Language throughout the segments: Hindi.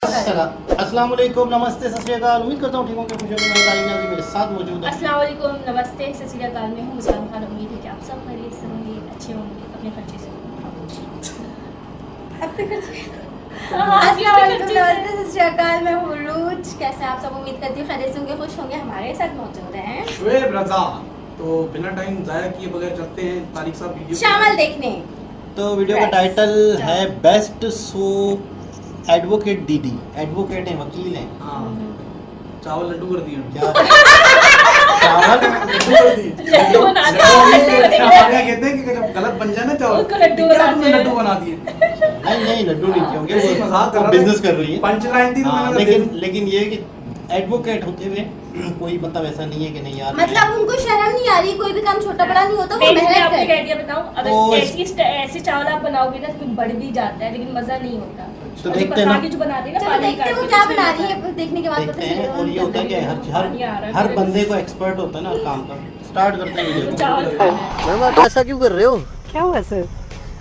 अस्सलाम वालेकुम, नमस्ते, सत श्री अकाल। उम्मीद करता हूँ ठीक होंगे, खुश होंगे। अभी मेरे साथ मौजूद है। अस्सलाम वालेकुम, नमस्ते, सत श्री अकाल। मैं हूँ मुस्कान खान। उम्मीद है कि आप सब खैरियत से होंगे, अच्छे होंगे, अपने खर्चे से। अस्सलाम वालेकुम, नमस्ते, सत श्री अकाल। मैं हूँ रूज। कैसे आप सब? उम्मीद करती हूँ खैरियत से होंगे, खुश होंगे। हमारे साथ मौजूद हैं शुएब रजा। तो बिना टाइम जाया किए बगैर चलते हैं तारिक साहब वीडियो शामिल देखने। तो वीडियो का टाइटल है बेस्ट सोप एडवोकेट दीदी। एडवोकेट है, वकील है। हाँ, चावल लड्डू कर दिए। क्या चावल लड्डू कर दिए। लड्डू बना दिए। हमारे यहाँ कहते हैं कि जब गलत बन जाए ना चावल, उसको लड्डू क्या बना तुमने दिए। लड्डू बना दिए। नहीं, लड्डू नहीं किए होंगे, ऐसे ही मजाक कर रहा था। बिजनेस कर रही है। पंच लाइन थी तो हाँ, मैंने कहा लेकिन ये कि एडवोकेट होते हुए कोई मतलब ऐसा नहीं है कि नहीं यार, मतलब उनको शर्म नहीं आ रही, कोई भी काम छोटा बड़ा नहीं होता, वो मैं मेहनत आपको एक करे। आइडिया बताऊं, तो अगर ऐसे चावल आप बनाओगे ना तो बढ़ भी जाता है लेकिन मजा नहीं होता। तो और देखते हैं ना। पसागे जो बनाते हैं ना, चलो पानी देखते हैं वो काट क्या के बना उसमें रही है, देखने के बाद पता देखते हैं। चलेगा। और ये होता है कि पानी आ रहा है हर मेरे बंदे को एक्सपर्ट होता है ना हर काम का। स्टार्ट करते हैं वीडियो चावल को। खाना है। मैम आप ऐसा क्यों कर रहे हो? क्या हुआ सर?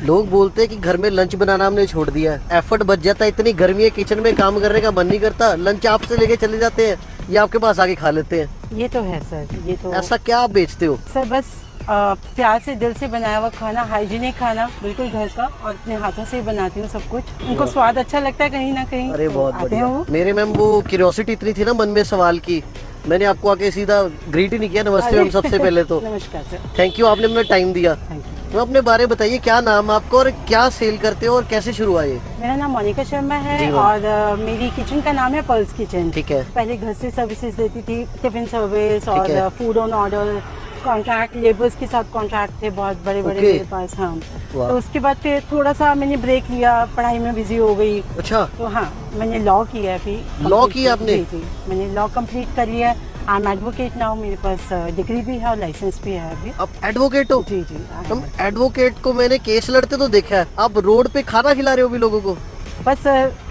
लोग बोलते हैं कि घर में लंच बनाना हमने छोड़ दिया है, एफर्ट बच जाता है, इतनी गर्मी है, किचन में काम करने का मन नहीं करता, लंच आपसे लेके चले जाते हैं या आपके पास आके खा लेते हैं। ये तो है सर, ये तो ऐसा क्या आप बेचते हो? सर बस प्यार से दिल से बनाया हुआ खाना, हाइजीनिक खाना, बिल्कुल घर का, और अपने हाथों से ही बनाती हूँ सब कुछ। उनको स्वाद अच्छा लगता है कहीं ना कहीं। अरे तो बहुत आते बढ़िया। हैं वो। मेरे मैम वो क्यूरियोसिटी इतनी थी ना मन में सवाल की, मैंने आपको आके सीधा ग्रीट ही नहीं किया। नमस्ते मैम सबसे पहले तो। नमस्कार सर, थैंक यू, आपने अपना टाइम दिया। Thank you. मैम अपने बारे में बताइए, क्या नाम आपका और क्या सेल करते हो और कैसे शुरू हुआ ये? मेरा नाम मोनिका शर्मा जी है मैम। और मेरी किचन का नाम है पर्ल्स किचन। ठीक है। पहले घर से सर्विसेज देती थी, टिफिन सर्विस है। और food on order, contract, labours के साथ कॉन्ट्रैक्ट थे बहुत बड़े बड़े ओके। मेरे पास। हाँ, वाह। तो उसके बाद फिर थोड़ा सा मैंने ब्रेक लिया, पढ़ाई में बिजी हो गई। अच्छा, तो हाँ, मैंने लॉ किया है अभी। लॉ complete किया आपने? जी जी, मैंने लॉ कंप्लीट करी है। आई एम एडवोकेट नाउ, मेरे पास डिग्री भी है और लाइसेंस भी है अभी। आप एडवोकेट हो? जी जी, हम एडवोकेट को मैंने केस लड़ते तो देखा है, आप रोड पे खाना खिला रहे हो भी लोगों को। बस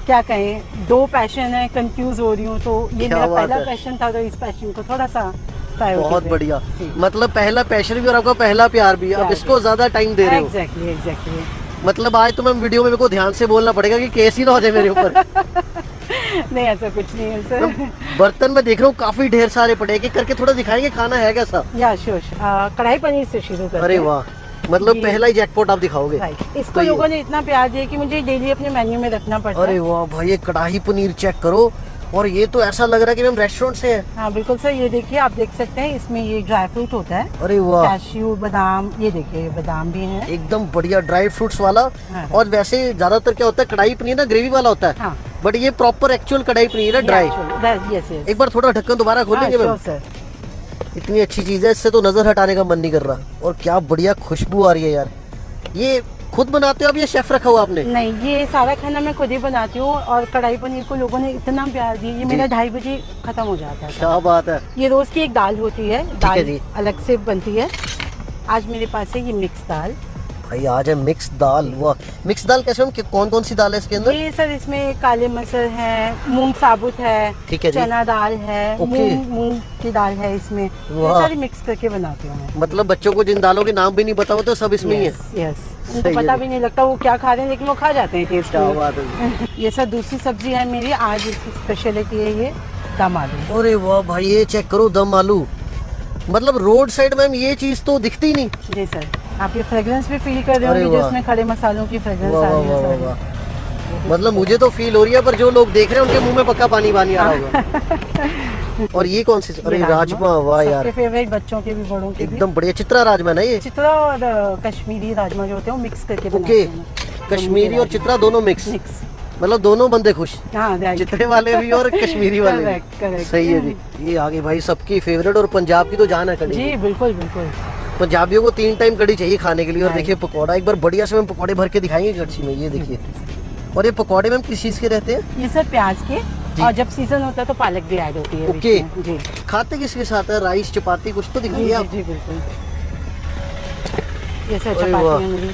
क्या कहें, दो पैशन है, कंफ्यूज हो रही हूँ। तो ये क्या मेरा बात पहला है। पैशन था, तो इस पैशन को थोड़ा सा priority बहुत दे। बढ़िया। जी। मतलब पहला पैशन भी और आपका पहला प्यार भी, अब प्यार इसको भी। ज्यादा टाइम दे रहे हो। Exactly exactly. मतलब आज तो मैम वीडियो में मेरे को ध्यान से बोलना पड़ेगा कि केस ही ना हो जाए मेरे ऊपर। नहीं, ऐसा कुछ नहीं है सर। बर्तन में देख रहा हूँ काफी ढेर सारे पड़े हैं, कि करके थोड़ा दिखाएंगे खाना है कैसा? या श्योर। कढ़ाई पनीर से शुरू करते अरे हैं। वाह, मतलब जी। पहला ही जैकपॉट आप दिखाओगे। राइट। इसको तो ये- लोगों ने इतना प्यार दिया कि मुझे डेली अपने मेन्यू में रखना पड़ता अरे है। वाह भाई, ये कढ़ाई पनीर चेक करो, और ये तो ऐसा लग रहा है कि मैम रेस्टोरेंट से है। हाँ बिल्कुल सर, ये देखिए, आप देख सकते हैं इसमें ये ड्राई फ्रूट होता है, अरे वाह, कैश्यू, बादाम, ये देखिए ये बादाम भी है। एकदम बढ़िया ड्राई फ्रूट्स वाला। हाँ। और वैसे ज्यादातर क्या होता है, कढ़ाई पनीर ना ग्रेवी वाला होता है, हाँ, बट ये प्रॉपर एक्चुअल कढ़ाई पनीर है, ड्राई। Yes yes. एक बार थोड़ा ढक्कन दोबारा खोलेंगे मैम। सर, इतनी अच्छी चीज है, इससे तो नजर हटाने का मन नहीं कर रहा। और क्या बढ़िया खुशबू आ रही है यार। ये खुद बनाते हो अब, ये शेफ रखा हुआ आपने? नहीं, ये सारा खाना मैं खुद ही बनाती हूँ। और कढ़ाई पनीर को लोगों ने इतना प्यार दिया, ये मेरा 2:30 बजे खत्म हो जाता है। क्या बात है। ये रोज की एक दाल होती है, है दाल जी। अलग से बनती है। आज मेरे पास है ये मिक्स दाल। भाई आज है मिक्स दाल। वाह, मिक्स दाल कैसे हम, कौन कौन सी दाल है इसके अंदर? ये सर इसमें काले मसर है, मूंग साबुत है, ठीक है जी। चना दाल है, ओके। मूंग की दाल है इसमें। ये वाह। सारी मिक्स करके बनाती हूँ मैं। मतलब बच्चों को जिन दालों के नाम भी नहीं पता होते सब इसमें ही है। यस, उनको सही है पता जी। भी नहीं लगता वो क्या खा रहे हैं, लेकिन वो खा जाते हैं टेस्ट क्या में। बात है। ये सर दूसरी सब्जी है मेरी, आज इसकी स्पेशलिटी है ये दम आलू। अरे वाह भाई, ये चेक करो, दम आलू। मतलब रोड साइड मैम ये चीज तो दिखती ही नहीं। जी सर, आप ये फ्रेग्रेंस भी फील कर रहे अरे होंगे, वाह। जिसमें खड़े मसालों की फ्रेग्रेंस वाह आ वाह रही वाह है वाह सर। वाह। मतलब मुझे तो फील हो रही है, पर जो लोग देख रहे हैं उनके मुंह में पक्का पानी पानी आ रहा होगा। और ये कौन सी? अरे ये राजमा, वाह यार, सबके फेवरेट, बच्चों के भी बड़ों के भी। एकदम बढ़िया। चित्रा राजमा ना ये? चित्रा और कश्मीरी राजमा जो होते हैं वो मिक्स करके बनाते ओके, हैं। कश्मीरी और चित्रा दोनों मिक्स। मिक्स। मतलब दोनों बंदे खुश, हाँ right। चित्रे वाले भी और कश्मीरी वाले भी। Correct, correct। सही है जी। ये आगे भाई सबकी फेवरेट, और पंजाब की तो जान है कढ़ी। जी बिल्कुल बिल्कुल। पंजाबियों को 3 टाइम कढ़ी चाहिए खाने के लिए। और Right। देखिए पकौड़ा, एक बार बढ़िया से मैम पकौड़े भर के दिखाएंगे कड़छी में, ये देखिए। और ये पकौड़े मैम किस चीज के रहते हैं? ये सब प्याज के, जी। और जब सीजन होता है तो पालक भी ऐड होती है बीच ओके। में। जी खाते किसके साथ है? राइस, चपाती, कुछ तो जी दिखाइए जी, आप। जी बिल्कुल। ये सर अरे वाह। चपाती है मेरी।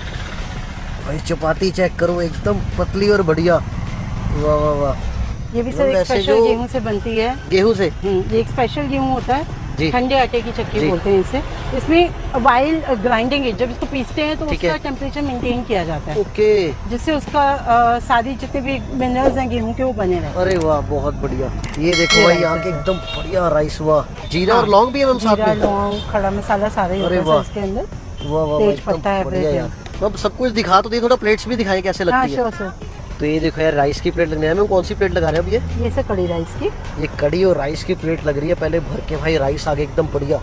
भाई चपाती चेक करो, एकदम पतली और बढ़िया। वाह वाह वाह। ये भी सर मतलब एक वैसे स्पेशल जो- गेहूं से बनती है। गेहूं से? ये एक स्पेशल गेहूं होता है जी। ठंडे आटे की चक्की जी। बोलते हैं इसे। इसमें वाइल ग्राइंडिंग है, जब इसको पीसते हैं तो ठीक उसका है। टेम्परेचर मेंटेन किया जाता है, ओके। जिससे उसका सारी जितने भी मिनरल्स हैं गेहूं के वो बने रहते अरे वाह बहुत बढ़िया। ये देखो ये भाई राइस यहाँ है के सर। एकदम बढ़िया राइस हुआ। जीरा हाँ। और लौंग भी है मैम हैं। साथ जीरा, में? लौंग, खड़ा मसाला सारा ही अरे होता वाह। है इसके अंदर। वाह वाह तेज एकदम पत्ता है, बढ़िया everything। यार। तो अब सब कुछ दिखा तो दिए, थोड़ा प्लेट्स भी दिखाएं कैसे हाँ लगती है। Sure sir. तो ये देखो यार राइस की प्लेट लगने है। मैम कौन सी प्लेट लगा रहे हैं अब ये सर कड़ी राइस की। ये कड़ी और राइस की प्लेट लग रही है। पहले भर के भाई राइस आगे एकदम बढ़िया।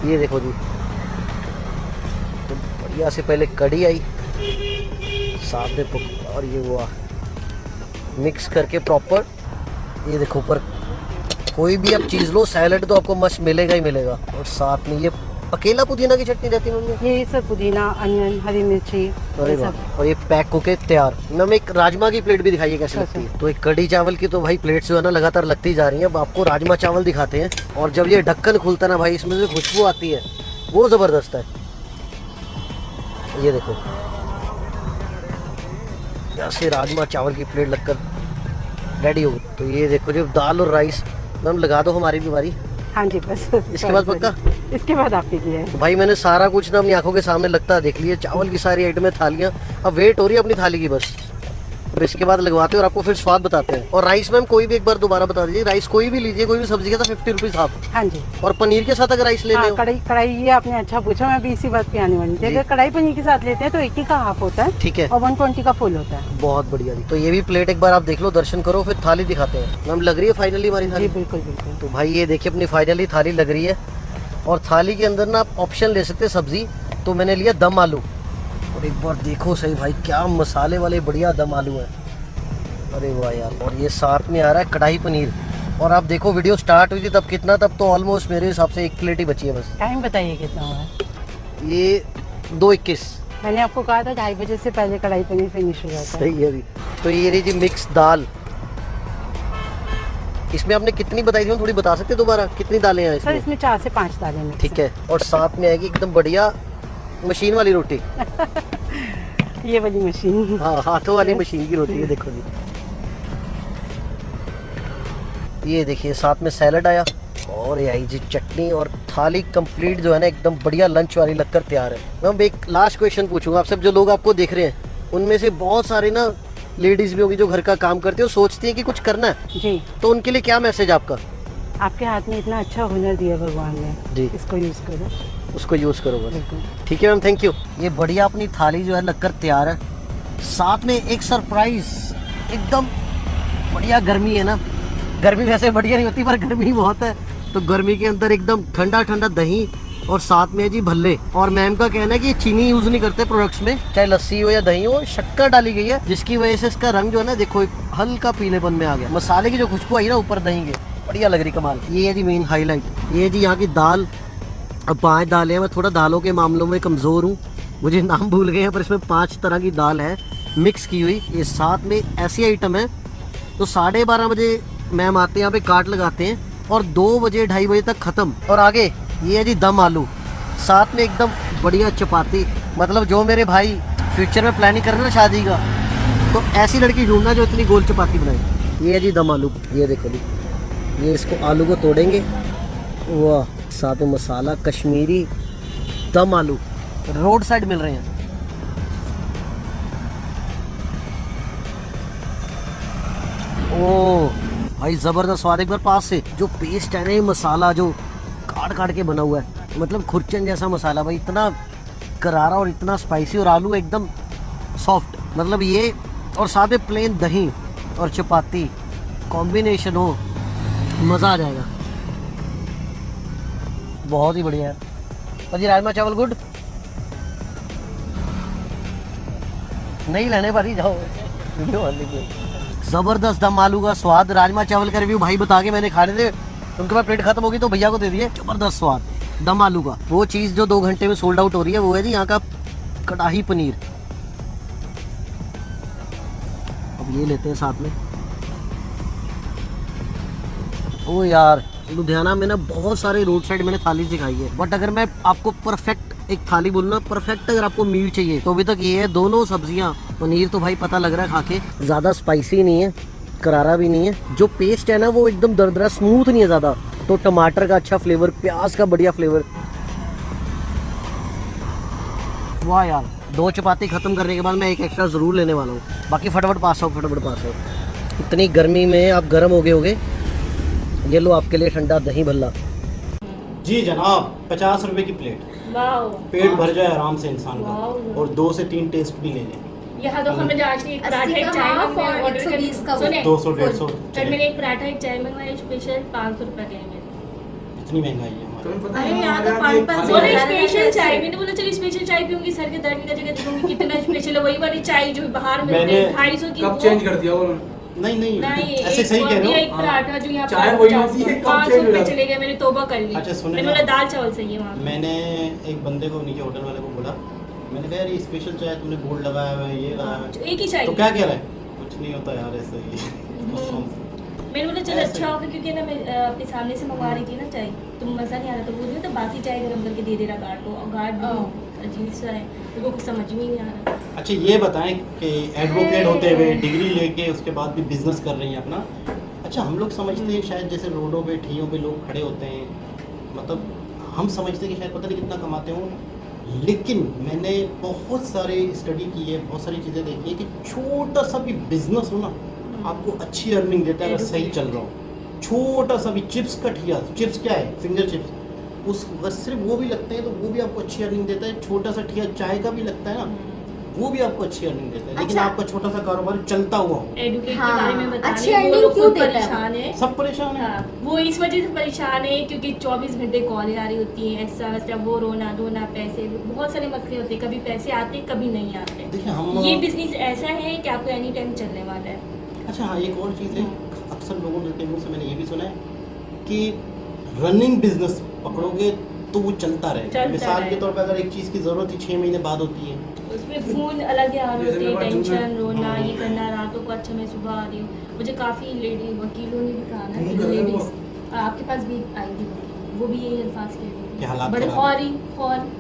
ये देखो जी तो बढ़िया से पहले कड़ी आई साथ में और ये हुआ मिक्स करके प्रॉपर। ये देखो ऊपर कोई भी आप चीज़ लो, सैलड तो आपको मस्त मिलेगा ही मिलेगा। और साथ में ये अकेला पुदीना की चटनी रहती है मम्मी। ये सब पुदीना, अनियन, हरी मिर्ची, अरे ये वाह। सब। और ये पैक होके तैयार। मैम एक राजमा की प्लेट भी दिखाइए कैसे अच्छा, लगती है। तो एक कड़ी चावल की तो भाई प्लेट जो है ना लगातार लगती जा रही है। अब आपको राजमा चावल दिखाते हैं। और जब ये ढक्कन खुलता है ना भाई, इसमें से खुशबू आती है वो ज़बरदस्त है। ये देखो ऐसे राजमा चावल की प्लेट लगकर रेडी हो गई। तो ये देखो जो दाल और राइस। मैम लगा दो हमारी भी बारी। हाँ जी बस। इसके बाद पक्का? इसके बाद आपके लिए है। तो भाई मैंने सारा कुछ ना अपनी आंखों के सामने लगता देख लिया। चावल की सारी आइटमें, थालियाँ। अब वेट हो रही है अपनी थाली की बस। और इसके बाद लगवाते हैं और आपको फिर स्वाद बताते हैं। और राइस मैम कोई भी एक बार दोबारा बता दीजिए। राइस कोई भी लीजिए, कोई भी सब्जी का था 50 रुपीज़ हाफ। हाँ जी। और पनीर के साथ अगर राइस ले हाँ, रहे हो कढ़ाई ये आपने अच्छा पूछा, मैं भी इसी बात पे आने वाली थी। जी। अगर कढ़ाई पनीर के साथ लेते हैं तो 80 का हाफ होता है ठीक है, और 120 का फुल होता है। बहुत बढ़िया जी। तो ये भी प्लेट एक बार आप देख लो, दर्शन करो, फिर थाली दिखाते हैं। मैम लग रही है फाइनली हमारी जी थाली? बिल्कुल बिल्कुल। तो भाई ये देखिए अपनी फाइनली थाली लग रही है। और थाली के अंदर ना आप ऑप्शन ले सकते हैं सब्जी। तो मैंने लिया दम आलू। और एक बार देखो सही भाई क्या मसाले वाले बढ़िया दम आलू है। अरे वाह यार। और ये साथ में आ रहा है कढ़ाई पनीर। और आप देखो वीडियो स्टार्ट हुई थी तब कितना, तब तो ऑलमोस्ट मेरे हिसाब से एक प्लेट ही बची है बस। टाइम बताइए कितना हुआ है? ये 2:21। मैंने आपको कहा था 2:30 बजे से पहले कढ़ाई पनीर फिनिश हो जाता है। सही है जी। तो ये रही जी मिक्स दाल। इसमें आपने कितनी बताई थी, थोड़ी बता सकते हैं दोबारा कितनी दालें हैं सर इसमें? इसमें 4 से 5 दालें मिक्स ठीक है। और साथ में आएगी एकदम बढ़िया मशीन वाली रोटी। हैं। ये वाली मशीन। हाँ हाथों वाली मशीन की रोटी है। देखो जी ये देखिए साथ में सैलड आया और ये आई जी चटनी। और थाली कंप्लीट जो है ना एकदम बढ़िया लंच वाली लगकर तैयार है। मैं एक लास्ट क्वेश्चन पूछूंगा आप सब जो लोग आपको देख रहे हैं, उनमें से बहुत सारे ना लेडीज भी होगी जो घर का काम करती है और सोचती है कि कुछ करना है, जी। तो उनके लिए क्या मैसेज आपका? आपके हाथ में इतना अच्छा हुनर दिया भगवान ने, जी। इसको यूज करो। उसको यूज़ करो बस। बिल्कुल। ठीक है मैम, थैंक यू। ये बढ़िया अपनी थाली जो है लगकर तैयार है। साथ में एक सरप्राइज, एकदम बढ़िया गर्मी है ना। गर्मी वैसे बढ़िया नहीं होती पर गर्मी बहुत है। तो गर्मी के अंदर एकदम ठंडा ठंडा दही और साथ में जी भल्ले। और मैम का कहना है कि चीनी यूज़ नहीं करते प्रोडक्ट्स में, चाहे लस्सी हो या दही हो, शक्कर डाली गई है जिसकी वजह से इसका रंग जो है ना देखो एक हल्का पीलेपन में आ गया। मसाले की जो खुशबू आई ना ऊपर दही के, बढ़िया लग रही कमाल। ये है जी मेन हाईलाइट। ये जी यहाँ की दाल। अब 5 दालें हैं। मैं थोड़ा दालों के मामलों में कमज़ोर हूँ, मुझे नाम भूल गए हैं, पर इसमें 5 तरह की दाल है मिक्स की हुई। ये साथ में ऐसी आइटम है तो 12:30 बजे मैम आते हैं यहाँ पे, काट लगाते हैं और 2 बजे 2:30 बजे तक ख़त्म। और आगे ये है जी दम आलू, साथ में एकदम बढ़िया चपाती। मतलब जो मेरे भाई फ्यूचर में प्लानिंग कर रहे हैं ना शादी का, तो ऐसी लड़की ढूंढना जो इतनी गोल चपाती बनाए। ये है जी दम आलू। ये देखो जी, ये इसको आलू को तोड़ेंगे, वाह, साथ में मसाला कश्मीरी दम आलू रोड साइड मिल रहे हैं। ओ भाई ज़बरदस्त स्वाद। एक बार पास से जो पेस्ट है ना, ये मसाला जो काट काट के बना हुआ है, मतलब खुरचन जैसा मसाला भाई, इतना करारा और इतना स्पाइसी। और आलू एकदम सॉफ्ट, मतलब ये। और साथ में प्लेन दही और चपाती कॉम्बिनेशन हो, मज़ा आ जाएगा। बहुत ही बढ़िया है। और जी राजमा चावल गुड नहीं लेने पर ही जाओ वीडियो वाले के। ज़बरदस्त दम आलू का स्वाद। राजमा चावल का रिव्यू भाई बता के मैंने खाने थे, उनके पास प्लेट खत्म होगी तो भैया को दे दिए। ज़बरदस्त स्वाद दम आलू का। वो चीज़ जो 2 घंटे में सोल्ड आउट हो रही है वो है जी यहाँ का कढ़ाई पनीर। अब ये लेते हैं साथ में। ओ यार, लुधियाना में ना बहुत सारे रोड साइड मैंने थाली सिखाई है, बट अगर मैं आपको परफेक्ट एक थाली बोलूँ ना, परफेक्ट अगर आपको मील चाहिए तो अभी तक ये है। दोनों सब्जियां, पनीर तो भाई पता लग रहा है खा के, ज़्यादा स्पाइसी नहीं है, करारा भी नहीं है। जो पेस्ट है ना वो एकदम दरदरा स्मूथ नहीं है ज़्यादा, तो टमाटर का अच्छा फ्लेवर, प्याज का बढ़िया फ्लेवर। वाह यार, 2 चपाती खत्म करने के बाद मैं एक एक्स्ट्रा ज़रूर लेने वाला हूँ। बाकी फटाफट पास आओ, फटाफट पास आओ। इतनी गर्मी में आप गर्म हो गए होगे। ये लो आपके लिए ठंडा दही भल्ला। जी जनाब, 50 रुपए की प्लेट, वाओ, पेट भर जाए आराम से इंसान का, वाह। और 2 से 3 टेस्ट भी ले लें। यहाँ तो हमें आज एक पराठा 80 एक का चाय हाफ और ऑर्डर 120 का वो। सुने 200 150 कल मैंने एक पराठा एक चाय मंगवाई स्पेशल 500 रुपए के लिए। इतनी महंगाई है हमारे। तुम्हें पता अरे है यहाँ तो हमारे यहाँ 500 भी बोले एक रुपए थाली- स्पेशल चाय, मैंने बोला चल स्पेशल चाय पीऊंगी, सर के दर्द का जगह देखूंगी कितना स्पेशल है। वही वाली चाय जो बाहर मिलती है मैंने 250 की, कब वो- चेंज कर दिया वो? नहीं नहीं, नहीं, ऐसे सही कह रहे एक हो। पराठा जो यहाँ चाय वही होती है, कब 500 change हो रुपए जाता है? चले गए, मैंने तौबा कर ली। अच्छा, सुने मैंने ना। बोला दाल चावल सही है वहाँ पे। मैंने एक बंदे को नीचे होटल वाले को बोला, मैंने कहा यार ये स्पेशल चाय तुमने बोर्ड लगाया हुआ है, ये लगाया हुआ है, एक ही चाय तो क्या कह रहा है? कुछ नहीं होता यार, ऐसे ही। मैंने बोला चल ऐसे अच्छा ही। होगा क्योंकि ना मैं अपने सामने से मंगवा रही थी ना चाय, तो मज़ा नहीं आ रहा, तो बोल रही तो बासी चाय गरम करके दे दे रहा गार्ड को, और गार्ड भी अजीब सा है, तो वो कुछ समझ में ही नहीं आ रहा। अच्छा ये बताएं कि एडवोकेट होते हुए डिग्री लेके उसके बाद भी बिजनेस कर रही हैं अपना। अच्छा, हम लोग समझते हैं शायद जैसे रोडों पे ठियों पे लोग खड़े होते हैं, मतलब हम समझते हैं कि शायद पता नहीं कितना कमाते हों, लेकिन मैंने बहुत सारे स्टडी की है, बहुत सारी चीज़ें देखी है कि छोटा सा भी बिजनेस हो ना आपको अच्छी अर्निंग देता है अगर सही चल रहा हो। छोटा सा भी चिप्स का ठिया, चिप्स क्या है, फिंगर चिप्स, उस अगर सिर्फ वो भी लगते हैं तो वो भी आपको अच्छी अर्निंग देता है। छोटा सा ठिया चाय का भी लगता है ना, वो भी आपको अच्छी अर्निंग देता है, लेकिन अच्छा। आपका छोटा सा कारोबार चलता हुआ हो। एडुकेट हाँ, के बारे में बता अच्छी रही हूँ, वो earning लोग क्यों खुद देता है? परेशान है। सब परेशान है। हाँ, वो इस वजह से परेशान है क्योंकि 24 घंटे कॉलें आ रही होती हैं, ऐसा वैसा, वो रोना धोना, पैसे, बहुत सारे मसले होते हैं, कभी पैसे आते कभी नहीं आते। देखिए हम ये बिजनेस ऐसा है कि आपको एनी टाइम चलने वाला है। अच्छा हाँ, एक और चीज़ है, अक्सर लोगों के मुंह से मैंने ये भी सुना है कि रनिंग बिजनेस पकड़ोगे तो वो चलता रहेगा। चलता मिसाल के रहेगा। तौर पर अगर एक चीज़ की ज़रूरत ही 6 महीने बाद होती है, उसमें फोन अलग आ रहे जैसे होते हैं, मेरे पास टेंशन, जूना- रोना, ये हाँ। करना, रातों को अच्छा मैं सुबह आ रही हूँ। मुझे काफ़ी लेडी वकीलों ने भी कहा ना तुम कि कर रहे हो लेडीज आपके पास भी आई थी, वो भी यही अल्फाज कह रही क्या थी, हालात बड़े खराब।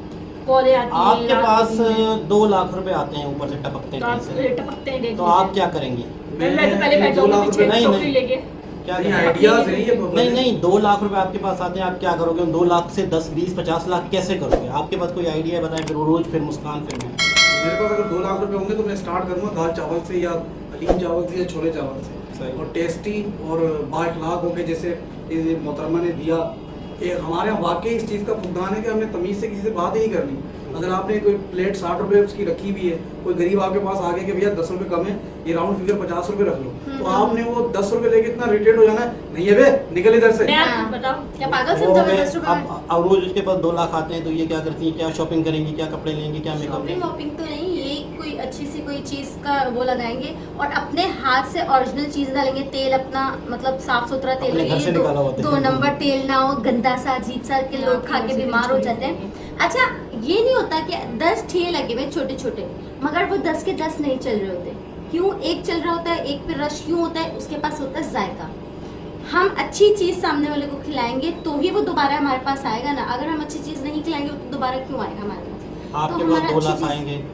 कॉलें आती हैं आपके रात पास को दिन 2 लाख रुपए आते हैं ऊपर से टपकते में, तो हैं आप पैसे, टपकते हैं देख तो लीजिए। आप क्या करेंगे? मैं तो पहले बैठ 2 लाख जाऊंगी रुपए पीछे नहीं, छोकरी नहीं। लेके। क्या नहीं, करेंगे? आइडियाज है ये। नहीं नहीं, 2 लाख रुपए आपके पास आते हैं, आप क्या करोगे? उन 2 लाख से 10 20 50 लाख कैसे करोगे? आपके पास कोई आइडिया है? बताएं। फिर वो रोज फिर मुस्कान फिर मैं। मेरे पास अगर 2 लाख रुपए होंगे तो मैं स्टार्ट करूंगा दाल चावल से, या हलीम चावल से, या छोले चावल से, सही। और टेस्टी और बाइखलाक होके, जैसे ये मोहतरमा ने दिया। एक हमारे यहाँ वाकई इस चीज़ का फुकदान है कि हमने तमीज़ से किसी से बात ही नहीं करनी। अगर आपने कोई प्लेट 60 रुपए उसकी रखी हुई है, कोई गरीब आपके पास आ गया कि भैया 10 रुपए कम है, ये राउंड फिगर 50 रुपए रख लो, तो आपने वो 10 रुपए लेके इतना रिटेट हो जाना है, नहीं है बे निकल इधर से। मैं हाँ। आपको बताऊं, क्या पागल वो समझो मैं मैं- 10 रुपए में? अब रोज उसके पास 2 लाख आते हैं तो ये क्या करती है? क्या शॉपिंग करेंगी, क्या कपड़े लेंगे, क्या मेकअप शॉपिंग लेंगे? वॉपिंग तो नहीं, ये कोई अच्छी सी कोई चीज का वो लगाएंगे और अपने हाथ से ओरिजिनल चीज डालेंगे। तेल अपना मतलब साफ सुथरा तेल अपने घर से निकाला हुआ तेल। 2 नंबर तेल ना हो गंदा सा अजीब सा के लोग खा के बीमार हो जाते हैं। अच्छा, ये नहीं होता कि 10 ठेले लगे हुए छोटे छोटे, मगर वो 10 के 10 नहीं चल रहे होते। क्यों? एक चल रहा होता है, एक पे रश क्यों होता है? उसके पास होता है जायका। हम अच्छी चीज सामने वाले को खिलाएंगे तो ही वो दोबारा हमारे पास आएगा ना। अगर हम अच्छी चीज नहीं खिलाएंगे तो दोबारा क्यों आएगा हमारे पास? आपके तो पास हमारा 2 अच्छी लाख चीज़- आएंगे,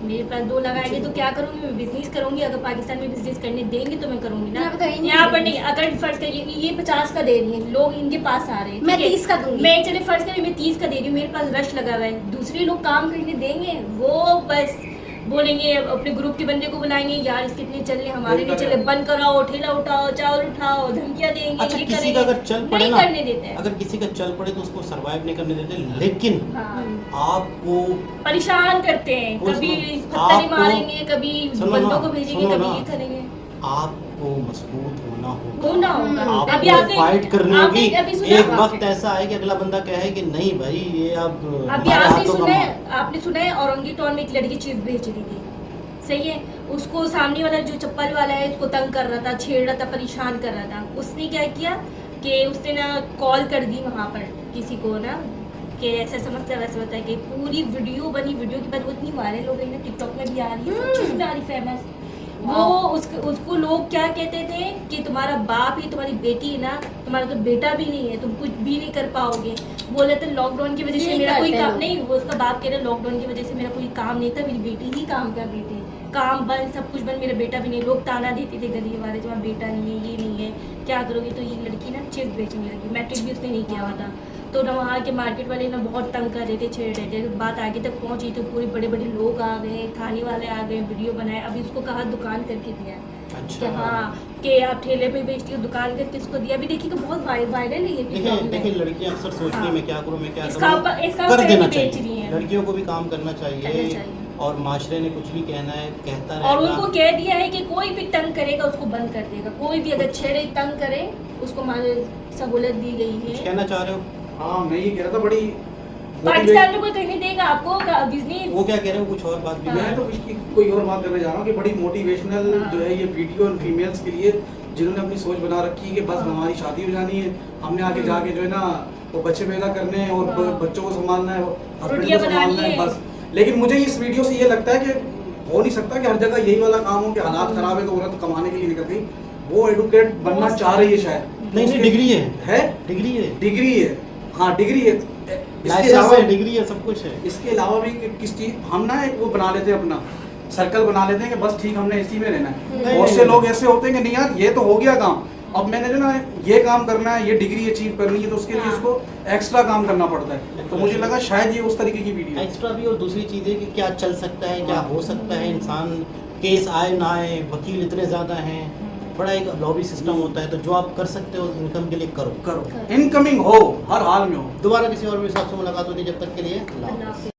मेरे पास 2 लगाएंगे तो क्या करूंगी? मैं बिजनेस करूंगी। अगर पाकिस्तान में बिजनेस करने देंगे तो मैं करूंगी ना। यहाँ पे कहीं नहीं यहाँ पर business। नहीं। अगर फर्ज करिए ये 50 का दे रही है, लोग इनके पास आ रहे हैं, मैं ठीक है? 30 का दूंगी। मैं चले फर्ज करिए मैं 30 का दे रही हूँ, मेरे पास रश लगा हुआ है, दूसरे लोग काम करने देंगे? वो बस बोलेंगे, अपने ग्रुप के बंदे को बुलाएंगे, यार इसके इतने चल रहे, हमारे नहीं चले, बंद कराओ, ठेला उठाओ, चावल उठाओ, धमकियां देंगे, अच्छा ये किसी करेंगे। का अगर चल पड़े नहीं ना, करने देते हैं। अगर किसी का चल पड़े तो उसको सरवाइव नहीं करने देते, लेकिन हाँ, आपको परेशान करते हैं, वो कभी सुनो, पत्थर आपको- मारेंगे, कभी सुनो बंदों ना, को भेजेंगे, सुनो कभी ना। ये करेंगे। आपको मजबूत होना होगा, होना होगा। अभी आपको आपने फाइट करनी आपने होगी। अभी सुना एक वक्त ऐसा है कि अगला बंदा कहे कि नहीं भाई ये अब अभी हमारे आपने हाथों का सुना माल। है, आपने सुना है औरंगी टॉन में एक लड़की चीज बेच रही थी, सही है? उसको सामने वाला जो चप्पल वाला है उसको तंग कर रहा था, छेड़ रहा था, परेशान कर रहा था। उसने क्या किया कि उसने ना कॉल कर दी वहाँ पर किसी को ना कि ऐसा समझता है वैसा होता है, कि पूरी वीडियो बनी। वीडियो के बाद वो इतनी वायरल हो गई ना, टिकटॉक में भी आ रही है, सब चीज़ में आ रही, फेमस। वो उसको लोग क्या कहते थे कि तुम्हारा बाप ही तुम्हारी बेटी है ना, तुम्हारा तो बेटा भी नहीं है, तुम कुछ भी नहीं कर पाओगे। बोले थे लॉकडाउन की वजह से ये मेरा कोई करते काम लोग। नहीं, वो उसका बाप कह रहा लॉकडाउन की वजह से मेरा कोई काम नहीं था, मेरी बेटी ही काम कर रही थी, काम बंद, सब कुछ बंद, मेरा बेटा भी नहीं। लोग ताना देते थे गली वाले, तुम्हारा बेटा नहीं है, ये नहीं है, क्या करोगे, तो ये लड़की ना चिप्स बेचने लगी। मैट्रिक भी उसने नहीं किया हुआ था, तो ना वहाँ के मार्केट वाले ना बहुत तंग कर रहे थे, छेड़ रहे थे। बात आगे तक पहुँची तो पूरे बड़े बड़े लोग आ गए, थाने वाले आ गए, वीडियो बनाए। अभी उसको कहा दुकान करके दिया है कि अच्छा हाँ कि आप ठेले पे बेचती हो, दुकान करके इसको दिया। अभी देखिए कि बहुत वायरल है ये देखिए वीडियो। देखिए लड़कियां अक्सर सोचती हैं हाँ। मैं क्या करूं, मैं क्या इसका करूं, इसका कर देना बेच रही चाहिए। हैं। लड़कियों को भी काम करना करना चाहिए चाहिए। और माशरे ने कुछ भी कहना है कहता और रहेगा। उनको कह दिया है कि कोई भी तंग करेगा उसको बंद कर देगा, कोई भी अगर छेड़े तंग करे उसको सहूलत दी गई कुछ है। कहना चाह रहे हो? हाँ मैं ये कह रहा था बड़ी पाकिस्तान में कोई करने देगा आपको बिजनेस? वो क्या कह रहे हो, कुछ और बात भी हाँ। मैं तो इसकी कोई और बात करना चाह रहा हूँ कि बड़ी मोटिवेशनल हाँ। जो है ये वीडियो और फीमेल्स के लिए, जिन्होंने अपनी सोच बना रखी है कि बस हाँ। हमारी शादी हो जानी है, हमने आगे हम्म। जाके जो है ना वो बच्चे पैदा करने हैं और हाँ। बच्चों को संभालना है, हस्बैंड रोटियां को संभालना बनानी है है। बस। लेकिन मुझे इस वीडियो से ये लगता है कि हो नहीं सकता कि हर जगह यही वाला काम हो कि हालात खराब है तो औरत कमाने के लिए निकल गई। वो एडुकेट बनना चाह रही है शायद। नहीं उसके- डिग्री है डिग्री है, डिग्री है, हाँ डिग्री है। इसके लाइसेंस अलावा है, डिग्री है, सब कुछ है। इसके अलावा भी किस चीज हम ना एक वो बना लेते हैं, अपना सर्कल बना लेते हैं कि बस ठीक हमने इसी में रहना है। नहीं, बहुत से नहीं, लोग नहीं। ऐसे होते हैं कि नहीं यार ये तो हो गया काम, अब मैंने जो ना ये काम करना है, ये डिग्री अचीव करनी है, तो उसके लिए हाँ। इसको एक्स्ट्रा काम करना पड़ता है। तो मुझे लगा शायद ये उस तरीके की वीडियो है। एक्स्ट्रा भी, और दूसरी चीज़ है कि क्या चल सकता है, क्या हो सकता है, इंसान केस आए ना आए, वकील इतने ज़्यादा हैं, बड़ा एक लॉबी सिस्टम होता है। तो जो आप कर सकते हो इनकम के लिए करो। करो, इनकमिंग हो, हर हाल में हो। दोबारा किसी और भी हिसाब से मुलाकात होती है, जब तक के लिए अल्लाह हाफ़िज़। अल्लाह हाफ़िज़।